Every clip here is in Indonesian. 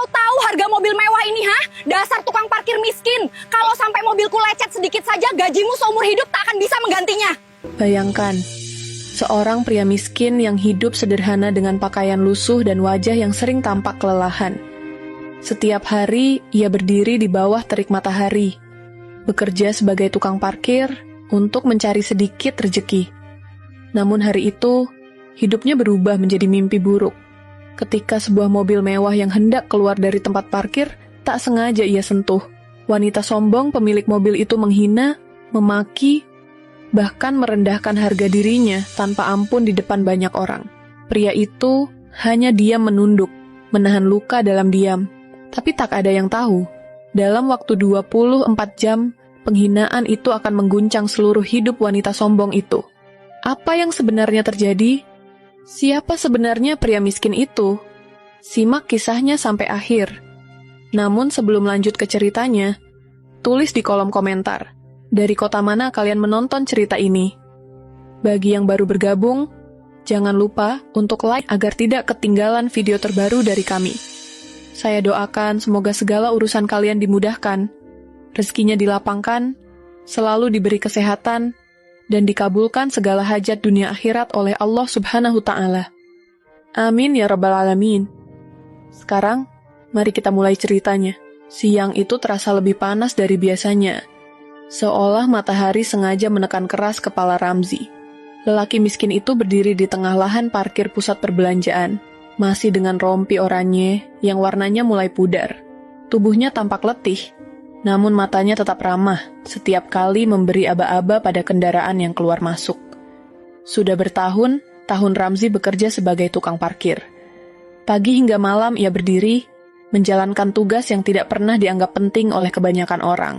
Kau tahu harga mobil mewah ini, ha? Dasar tukang parkir miskin. Kalau sampai mobilku lecet sedikit saja, gajimu seumur hidup tak akan bisa menggantinya. Bayangkan, seorang pria miskin yang hidup sederhana dengan pakaian lusuh dan wajah yang sering tampak kelelahan. Setiap hari, ia berdiri di bawah terik matahari, bekerja sebagai tukang parkir untuk mencari sedikit rezeki. Namun hari itu, hidupnya berubah menjadi mimpi buruk. Ketika sebuah mobil mewah yang hendak keluar dari tempat parkir, tak sengaja ia sentuh. Wanita sombong pemilik mobil itu menghina, memaki, bahkan merendahkan harga dirinya tanpa ampun di depan banyak orang. Pria itu hanya diam menunduk, menahan luka dalam diam. Tapi tak ada yang tahu, dalam waktu 24 jam, penghinaan itu akan mengguncang seluruh hidup wanita sombong itu. Apa yang sebenarnya terjadi? Siapa sebenarnya pria miskin itu? Simak kisahnya sampai akhir. Namun sebelum lanjut ke ceritanya, tulis di kolom komentar, dari kota mana kalian menonton cerita ini. Bagi yang baru bergabung, jangan lupa untuk like agar tidak ketinggalan video terbaru dari kami. Saya doakan semoga segala urusan kalian dimudahkan, rezekinya dilapangkan, selalu diberi kesehatan, dan dikabulkan segala hajat dunia akhirat oleh Allah Subhanahu Ta'ala. Amin ya Rabbal Alamin. Sekarang, mari kita mulai ceritanya. Siang itu terasa lebih panas dari biasanya, seolah matahari sengaja menekan keras kepala Ramzi. Lelaki miskin itu berdiri di tengah lahan parkir pusat perbelanjaan, masih dengan rompi oranye yang warnanya mulai pudar. Tubuhnya tampak letih, namun matanya tetap ramah setiap kali memberi aba-aba pada kendaraan yang keluar masuk. Sudah bertahun-tahun Ramzi bekerja sebagai tukang parkir. Pagi hingga malam ia berdiri, menjalankan tugas yang tidak pernah dianggap penting oleh kebanyakan orang.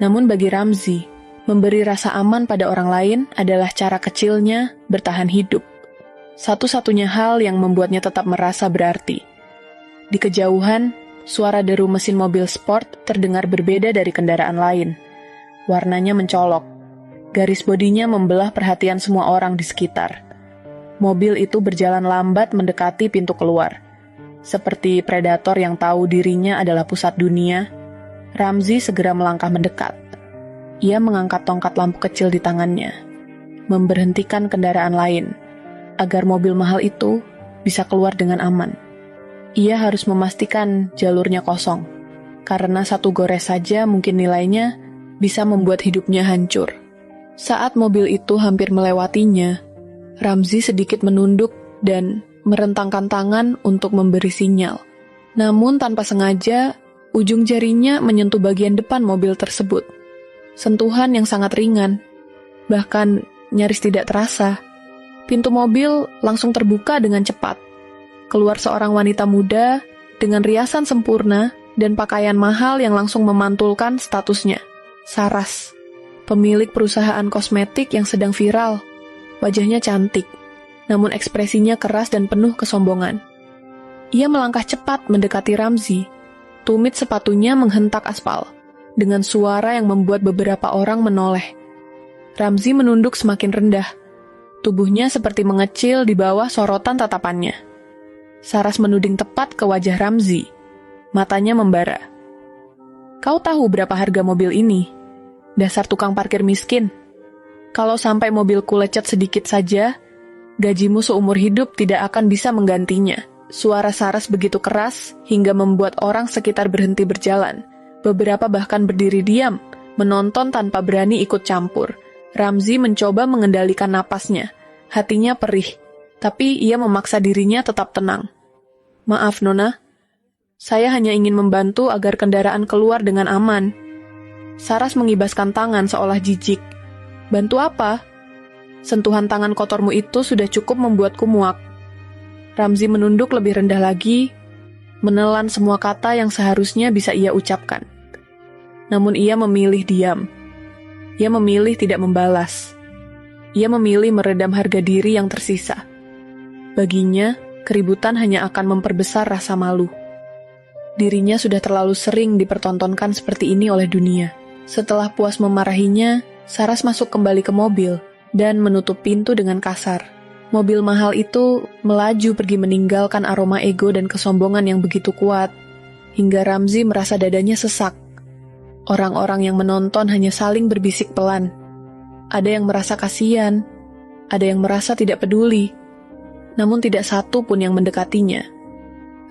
Namun bagi Ramzi, memberi rasa aman pada orang lain adalah cara kecilnya bertahan hidup. Satu-satunya hal yang membuatnya tetap merasa berarti. Di kejauhan, suara deru mesin mobil sport terdengar berbeda dari kendaraan lain. Warnanya mencolok. Garis bodinya membelah perhatian semua orang di sekitar. Mobil itu berjalan lambat mendekati pintu keluar. Seperti predator yang tahu dirinya adalah pusat dunia, Ramzi segera melangkah mendekat. Ia mengangkat tongkat lampu kecil di tangannya, memberhentikan kendaraan lain, agar mobil mahal itu bisa keluar dengan aman. Ia harus memastikan jalurnya kosong, karena satu gores saja mungkin nilainya bisa membuat hidupnya hancur. Saat mobil itu hampir melewatinya, Ramzi sedikit menunduk dan merentangkan tangan untuk memberi sinyal. Namun tanpa sengaja, ujung jarinya menyentuh bagian depan mobil tersebut. Sentuhan yang sangat ringan, bahkan nyaris tidak terasa. Pintu mobil langsung terbuka dengan cepat. Keluar seorang wanita muda dengan riasan sempurna dan pakaian mahal yang langsung memantulkan statusnya. Saras, pemilik perusahaan kosmetik yang sedang viral. Wajahnya cantik, namun ekspresinya keras dan penuh kesombongan. Ia melangkah cepat mendekati Ramzi. Tumit sepatunya menghentak aspal, dengan suara yang membuat beberapa orang menoleh. Ramzi menunduk semakin rendah. Tubuhnya seperti mengecil di bawah sorotan tatapannya. Saras menuding tepat ke wajah Ramzi. Matanya membara. Kau tahu berapa harga mobil ini? Dasar tukang parkir miskin. Kalau sampai mobilku lecet sedikit saja, gajimu seumur hidup tidak akan bisa menggantinya. Suara Saras begitu keras hingga membuat orang sekitar berhenti berjalan. Beberapa bahkan berdiri diam, menonton tanpa berani ikut campur. Ramzi mencoba mengendalikan napasnya. Hatinya perih. Tapi ia memaksa dirinya tetap tenang. Maaf, Nona. Saya hanya ingin membantu agar kendaraan keluar dengan aman. Saras mengibaskan tangan seolah jijik. Bantu apa? Sentuhan tangan kotormu itu sudah cukup membuatku muak. Ramzi menunduk lebih rendah lagi, menelan semua kata yang seharusnya bisa ia ucapkan. Namun ia memilih diam. Ia memilih tidak membalas. Ia memilih meredam harga diri yang tersisa. Baginya, keributan hanya akan memperbesar rasa malu. Dirinya sudah terlalu sering dipertontonkan seperti ini oleh dunia. Setelah puas memarahinya, Saras masuk kembali ke mobil dan menutup pintu dengan kasar. Mobil mahal itu melaju pergi meninggalkan aroma ego dan kesombongan yang begitu kuat. hingga Ramzi merasa dadanya sesak. Orang-orang yang menonton hanya saling berbisik pelan. Ada yang merasa kasihan, ada yang merasa tidak peduli, namun tidak satu pun yang mendekatinya.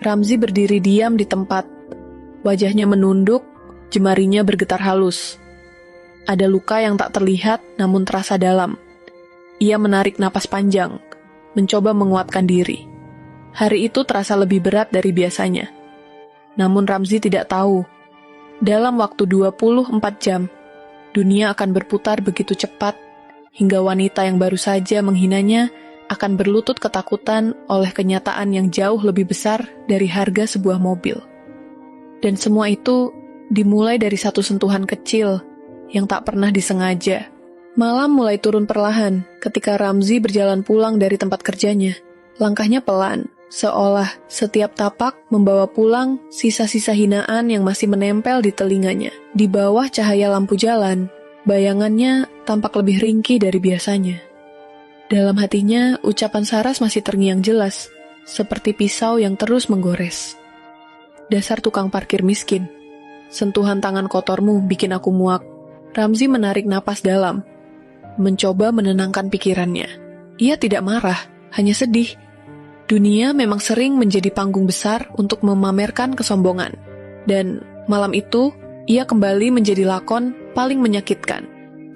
Ramzi berdiri diam di tempat. Wajahnya menunduk, jemarinya bergetar halus. Ada luka yang tak terlihat namun terasa dalam. Ia menarik napas panjang, mencoba menguatkan diri. Hari itu terasa lebih berat dari biasanya. Namun Ramzi tidak tahu, dalam waktu 24 jam, dunia akan berputar begitu cepat, hingga wanita yang baru saja menghinanya akan berlutut ketakutan oleh kenyataan yang jauh lebih besar dari harga sebuah mobil. Dan semua itu dimulai dari satu sentuhan kecil yang tak pernah disengaja. Malam mulai turun perlahan ketika Ramzi berjalan pulang dari tempat kerjanya. Langkahnya pelan, seolah setiap tapak membawa pulang sisa-sisa hinaan yang masih menempel di telinganya. Di bawah cahaya lampu jalan, bayangannya tampak lebih ringkih dari biasanya. Dalam hatinya, ucapan Saras masih terngiang jelas, seperti pisau yang terus menggores. Dasar tukang parkir miskin. Sentuhan tangan kotormu bikin aku muak. Ramzi menarik napas dalam, mencoba menenangkan pikirannya. Ia tidak marah, hanya sedih. Dunia memang sering menjadi panggung besar untuk memamerkan kesombongan. Dan malam itu, ia kembali menjadi lakon paling menyakitkan.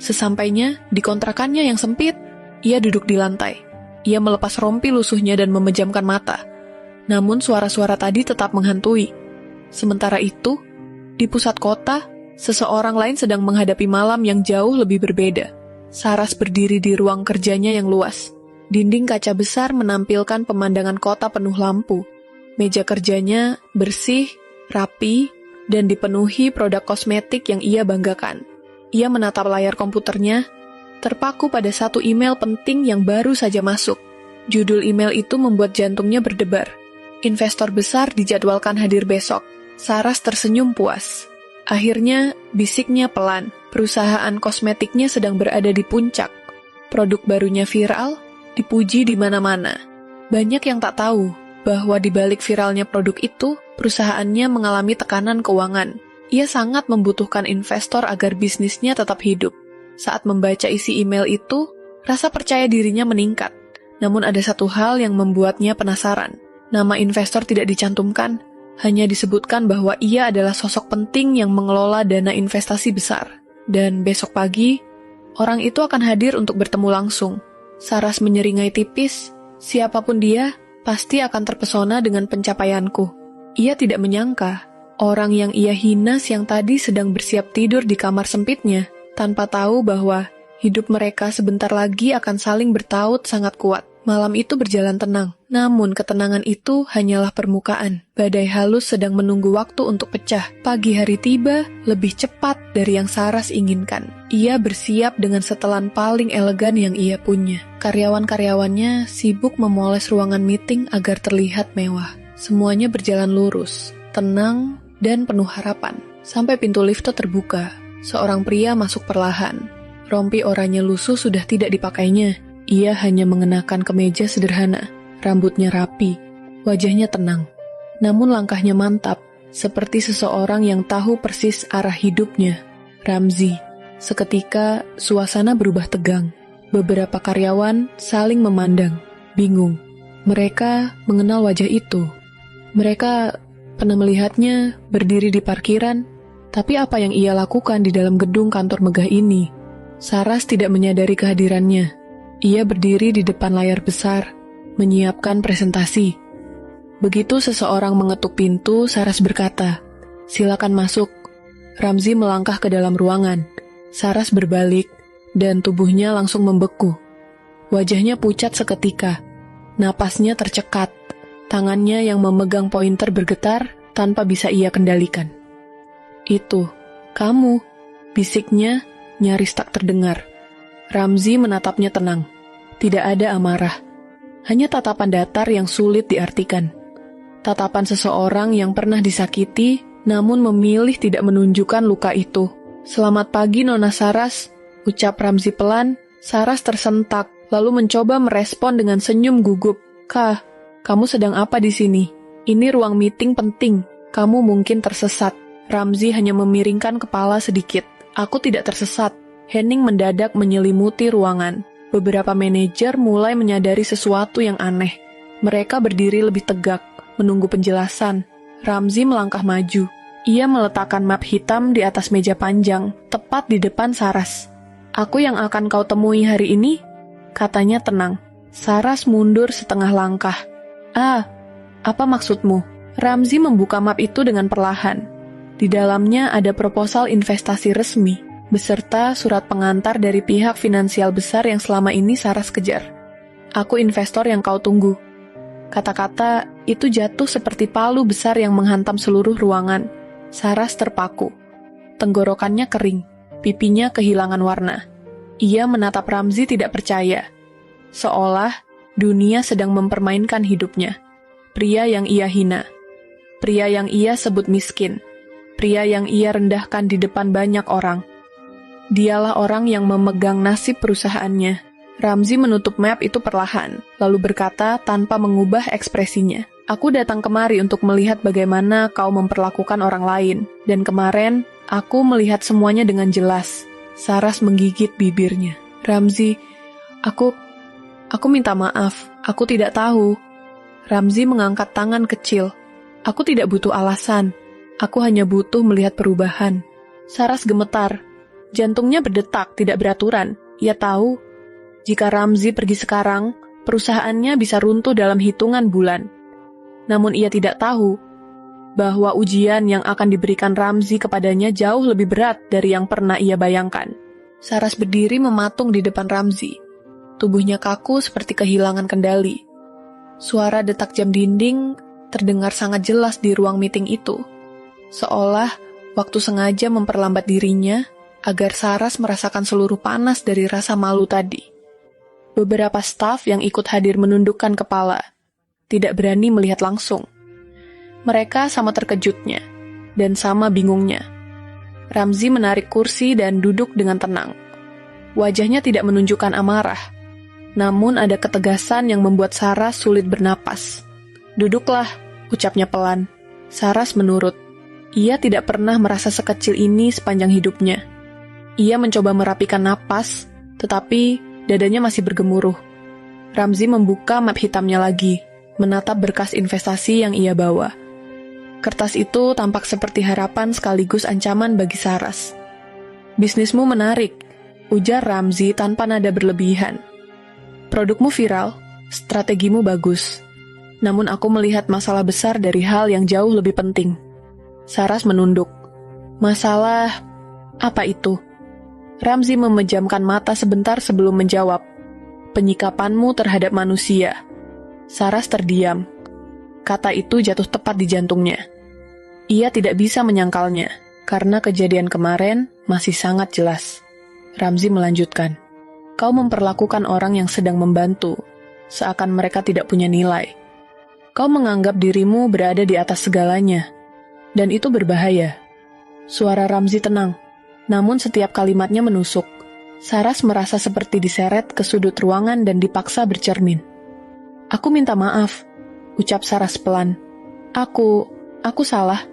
Sesampainya di kontrakannya yang sempit, ia duduk di lantai. Ia melepas rompi lusuhnya dan memejamkan mata. Namun suara-suara tadi tetap menghantui. Sementara itu, di pusat kota, seseorang lain sedang menghadapi malam yang jauh lebih berbeda. Saras berdiri di ruang kerjanya yang luas. Dinding kaca besar menampilkan pemandangan kota penuh lampu. Meja kerjanya bersih, rapi, dan dipenuhi produk kosmetik yang ia banggakan. Ia menatap layar komputernya, terpaku pada satu email penting yang baru saja masuk. Judul email itu membuat jantungnya berdebar. Investor besar dijadwalkan hadir besok. Saras tersenyum puas. Akhirnya, bisiknya pelan. Perusahaan kosmetiknya sedang berada di puncak. Produk barunya viral, dipuji di mana-mana. Banyak yang tak tahu bahwa di balik viralnya produk itu, perusahaannya mengalami tekanan keuangan. Ia sangat membutuhkan investor agar bisnisnya tetap hidup. Saat membaca isi email itu, rasa percaya dirinya meningkat. Namun ada satu hal yang membuatnya penasaran. Nama investor tidak dicantumkan, hanya disebutkan bahwa ia adalah sosok penting yang mengelola dana investasi besar. Dan besok pagi, orang itu akan hadir untuk bertemu langsung. Saras menyeringai tipis, siapapun dia, pasti akan terpesona dengan pencapaianku. Ia tidak menyangka, orang yang ia hina siang tadi sedang bersiap tidur di kamar sempitnya, tanpa tahu bahwa hidup mereka sebentar lagi akan saling bertaut sangat kuat. Malam itu berjalan tenang, namun ketenangan itu hanyalah permukaan. Badai halus sedang menunggu waktu untuk pecah. Pagi hari tiba lebih cepat dari yang Saras inginkan. Ia bersiap dengan setelan paling elegan yang ia punya. Karyawan-karyawannya sibuk memoles ruangan meeting agar terlihat mewah. Semuanya berjalan lurus, tenang, dan penuh harapan. Sampai pintu lift terbuka, seorang pria masuk perlahan. Rompi oranye lusuh sudah tidak dipakainya. Ia hanya mengenakan kemeja sederhana, rambutnya rapi, wajahnya tenang. Namun langkahnya mantap, seperti seseorang yang tahu persis arah hidupnya. Ramzi. Seketika, suasana berubah tegang. Beberapa karyawan saling memandang, bingung. Mereka mengenal wajah itu. Mereka pernah melihatnya berdiri di parkiran, tapi apa yang ia lakukan di dalam gedung kantor megah ini? Saras tidak menyadari kehadirannya. Ia berdiri di depan layar besar, menyiapkan presentasi. Begitu seseorang mengetuk pintu, Saras berkata, "Silakan masuk." Ramzi melangkah ke dalam ruangan. Saras berbalik, dan tubuhnya langsung membeku. Wajahnya pucat seketika. Napasnya tercekat. Tangannya yang memegang pointer bergetar tanpa bisa ia kendalikan. "Itu, kamu," bisiknya nyaris tak terdengar. Ramzi menatapnya tenang. Tidak ada amarah. Hanya tatapan datar yang sulit diartikan. Tatapan seseorang yang pernah disakiti, namun memilih tidak menunjukkan luka itu. "Selamat pagi, Nona Saras," ucap Ramzi pelan. Saras tersentak, lalu mencoba merespon dengan senyum gugup. "Kah, kamu sedang apa di sini? Ini ruang meeting penting. Kamu mungkin tersesat. Ramzi hanya memiringkan kepala sedikit. Aku tidak tersesat. Henning mendadak menyelimuti ruangan. Beberapa manajer mulai menyadari sesuatu yang aneh. Mereka berdiri lebih tegak, menunggu penjelasan. Ramzi melangkah maju. Ia meletakkan map hitam di atas meja panjang, tepat di depan Saras. "Aku yang akan kau temui hari ini?" katanya tenang. Saras mundur setengah langkah. "Ah, apa maksudmu?" Ramzi membuka map itu dengan perlahan. Di dalamnya ada proposal investasi resmi, beserta surat pengantar dari pihak finansial besar yang selama ini Saras kejar. "Aku investor yang kau tunggu." Kata-kata itu jatuh seperti palu besar yang menghantam seluruh ruangan. Saras terpaku. Tenggorokannya kering, pipinya kehilangan warna. Ia menatap Ramzi tidak percaya. Seolah dunia sedang mempermainkan hidupnya. Pria yang ia hina. Pria yang ia sebut miskin. Pria yang ia rendahkan di depan banyak orang. Dialah orang yang memegang nasib perusahaannya. Ramzi menutup map itu perlahan, lalu berkata tanpa mengubah ekspresinya. "Aku datang kemari untuk melihat bagaimana kau memperlakukan orang lain. Dan kemarin, aku melihat semuanya dengan jelas." Saras menggigit bibirnya. "Ramzi, aku minta maaf. Aku tidak tahu." Ramzi mengangkat tangan kecil. "Aku tidak butuh alasan. Aku hanya butuh melihat perubahan." Saras gemetar. Jantungnya berdetak tidak beraturan. Ia tahu, jika Ramzi pergi sekarang, perusahaannya bisa runtuh dalam hitungan bulan. Namun ia tidak tahu bahwa ujian yang akan diberikan Ramzi kepadanya jauh lebih berat dari yang pernah ia bayangkan. Saras berdiri mematung di depan Ramzi. Tubuhnya kaku seperti kehilangan kendali. Suara detak jam dinding terdengar sangat jelas di ruang meeting itu. Seolah waktu sengaja memperlambat dirinya agar Saras merasakan seluruh panas dari rasa malu tadi. Beberapa staf yang ikut hadir menundukkan kepala, tidak berani melihat langsung. Mereka sama terkejutnya, dan sama bingungnya. Ramzi menarik kursi dan duduk dengan tenang. Wajahnya tidak menunjukkan amarah, namun ada ketegasan yang membuat Saras sulit bernapas. "Duduklah," ucapnya pelan. Saras menurut. Ia tidak pernah merasa sekecil ini sepanjang hidupnya. Ia mencoba merapikan napas, tetapi dadanya masih bergemuruh. Ramzi membuka map hitamnya lagi, menatap berkas investasi yang ia bawa. Kertas itu tampak seperti harapan sekaligus ancaman bagi Saras. "Bisnismu menarik," ujar Ramzi tanpa nada berlebihan. "Produkmu viral, strategimu bagus. Namun aku melihat masalah besar dari hal yang jauh lebih penting." Saras menunduk. "Masalah apa itu?" Ramzi memejamkan mata sebentar sebelum menjawab. "Penyikapanmu terhadap manusia." Saras terdiam. Kata itu jatuh tepat di jantungnya. Ia tidak bisa menyangkalnya, karena kejadian kemarin masih sangat jelas. Ramzi melanjutkan. "Kau memperlakukan orang yang sedang membantu, seakan mereka tidak punya nilai. Kau menganggap dirimu berada di atas segalanya. Dan itu berbahaya." Suara Ramzi tenang, namun setiap kalimatnya menusuk. Saras merasa seperti diseret ke sudut ruangan dan dipaksa bercermin. "Aku minta maaf," ucap Saras pelan. Aku salah.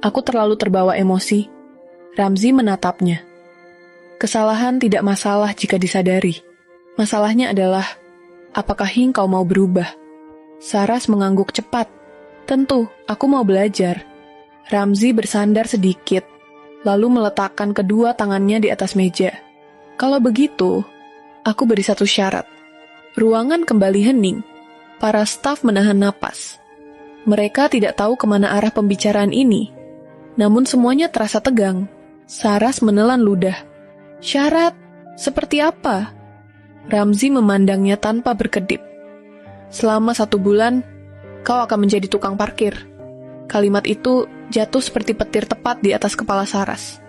Aku terlalu terbawa emosi." Ramzi menatapnya. "Kesalahan tidak masalah jika disadari. Masalahnya adalah, apakah engkau mau berubah?" Saras mengangguk cepat. "Tentu, aku mau belajar." Ramzi bersandar sedikit, lalu meletakkan kedua tangannya di atas meja. "Kalau begitu, aku beri satu syarat." Ruangan kembali hening. Para staf menahan napas. Mereka tidak tahu kemana arah pembicaraan ini, namun semuanya terasa tegang. Saras menelan ludah. "Syarat? Seperti apa?" Ramzi memandangnya tanpa berkedip. "Selama 1 bulan, kau akan menjadi tukang parkir." Kalimat itu jatuh seperti petir tepat di atas kepala Saras.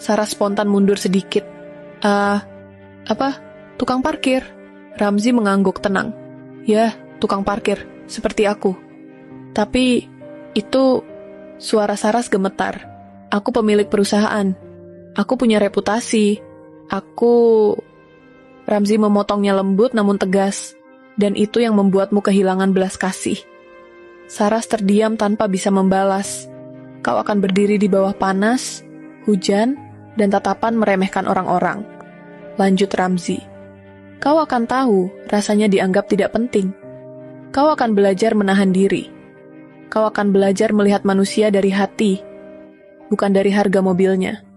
Saras spontan mundur sedikit. Apa? Tukang parkir?" Ramzi mengangguk tenang. "Ya, tukang parkir, seperti aku." "Tapi, itu..." Suara Saras gemetar. "Aku pemilik perusahaan. Aku punya reputasi. Ramzi memotongnya lembut namun tegas. "Dan itu yang membuatmu kehilangan belas kasih." Saras terdiam tanpa bisa membalas. Kau akan berdiri di bawah panas, hujan, dan tatapan meremehkan orang-orang. Lanjut Ramzi. Kau akan tahu rasanya dianggap tidak penting. Kau akan belajar menahan diri. Kau akan belajar melihat manusia dari hati, bukan dari harga mobilnya.